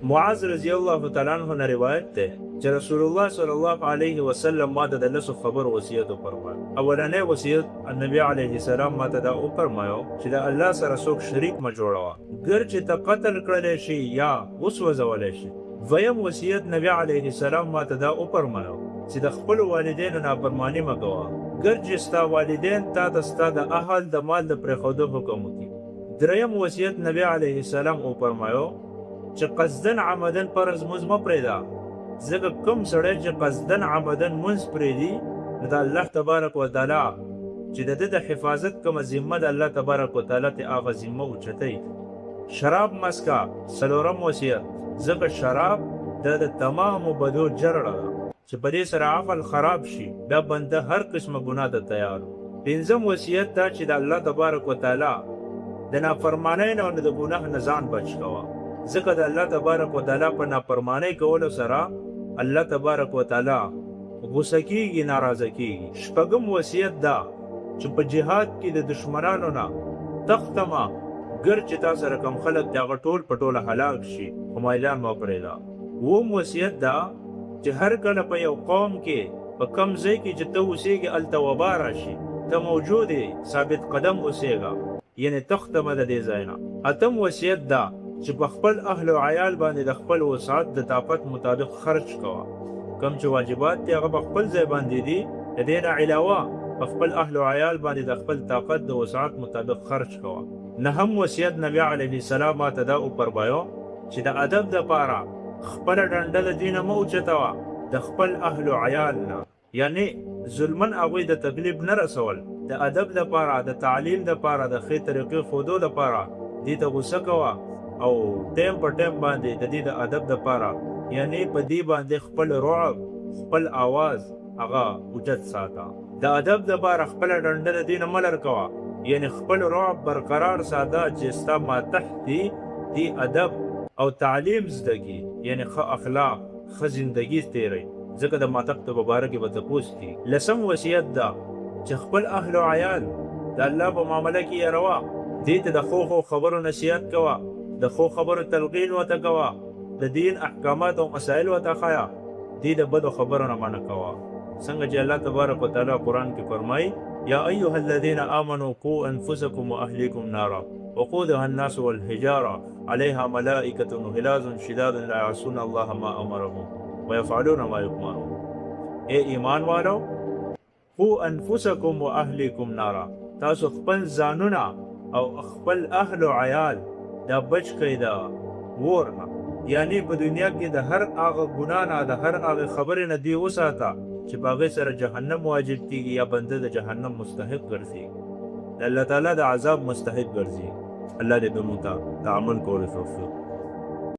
معاذ رضی الله تعالی عنہ نے روایت ده چې رسول الله صلی الله علیه وسلم ما ته د لسو خبر وصیت فرمایل. اولنې وصیت نبی علیه السلام ما ته دا وفرمایو چې د الله سره څوک شریک مه جوړوه، ګر چې ته قتل کړلی شي یا وسوځولی شي. دویم وصیت نبی علیه السلام ما ته دا وفرمایو چې د خپلو والدینو نافرماني مه کوه، ګر چې ستا والدین تا ته ستا د اهل د مال د پرېښودو حکم وکړي. دریم وصیت نبی علیه السلام وفرمایو چې قصدن عمدن فرض مونځ مه پرېږده، ځکه کوم سړی چې قصدن عمدن مونځ پرېږدي نو د الله تبارک وتعالی چې د ده د حفاظت کومه ذمه د الله تبارک وتعالی ته هغه ذمه اوچتوي. شراب مه څښه. څلورم وصیت، ځکه شراب د تمامو بدو جرړه ده چې په دې سره عقل خراب شي، بیا بنده هر قسمه ګناه ته تیار. پنځم وصیت دا چې د الله تبارک وتعالی د نافرمانۍ نه او د ګناه نه ځان بچ کوه، ځکه د الله تبارک وتعالی په نافرمانۍ کولو سره الله تبارک وتعالی غصه کېږي، ناراضه کېږي. شپږم وصیت دا چې په جهاد کې د دشمنانو نه تخته مه، ګر چې تا سره کوم خلک دي هغه ټول په ټوله هلاک شي، خو میلان مه پرېږده. اووم وصیت دا چې هر کله په یو قوم کې په کم ځای کې چې ته اوسېږې هلته وبا راشي، ته موجود یې، ثابت قدم اوسېږه، یعنې تخته مه د دې ځای نه. اتم وصیت دا چې په خپل اهل و عیال باندې د خپل وسعت د طاقت مطابق خرچ کوه. کم چې واجبات دي هغه په خپل ځای باندې دي، د دې نه علاوه په خپل اهل و عیال باندې د خپل طاقت د وسعت مطابق خرچ کوه. نهم وصیت نبی علیه السلام ما ته دا وفرمایو چې د ادب دپاره خپله ډنډه د دې نه مه اوچتوه، د خپل اهل و عیال نه، یعنې ظلمن هغوی د تکلیف نه رسول. د ادب دپاره، د تعلیم دپاره، د ښې طریقې ښودو دپاره دې ته غوسه کوه او ټیم په ټیم باندې د دې د ادب دپاره یعنې په دې باندې خپل رعب، خپل آواز هغه اوچت ساته. د ادب دپاره خپله ډنډه د دې نه مه لر کوه، یعنې خپل رعب برقرار ساته چې ستا ماتحت دي دې ادب او تعلیم زده کړي، یعنې ښه اخلاق، ښه زندګي تېروي، ځکه د ماتحت په باره کې به تپوس کړي. لسم وصیت ده چې خپل اهل و عیال د الله په معامله کې یېروه، دې ته د ښو خبرو نصیحت کوه، د ښو خبرو تلقین ورته کوه، د دین احکامات او مسائل ورته ښایه، دې د بدو خبرو نه منع کوه. څنګه چې الله تبارک وتعالی قرآن کې فرمایي یا ایها الذین آمنوا قوا انفسکم واهلیکم نارا وقودها الناس والحجاره علیها ملائکة غلاظ شداد لا یعصون الله ما امرهم ویفعلون ما یؤمرون. اے ایمان والو، قوا انفسکم واهلیکم نارا، تاسو خپل ځانونه او خپل اهل و عیال دا بچ کړئ د اور نه، یعنې په دنیا کې د هر هغه ګناه نه، د هر هغې خبرې نه دې وساته چې په هغې سره جهنم واجب کېږي یا بنده د جهنم مستحق ګرځي، د الله تعالی د عذاب مستحق ګرځي. الله دې موږ ته د عمل کولو توفیق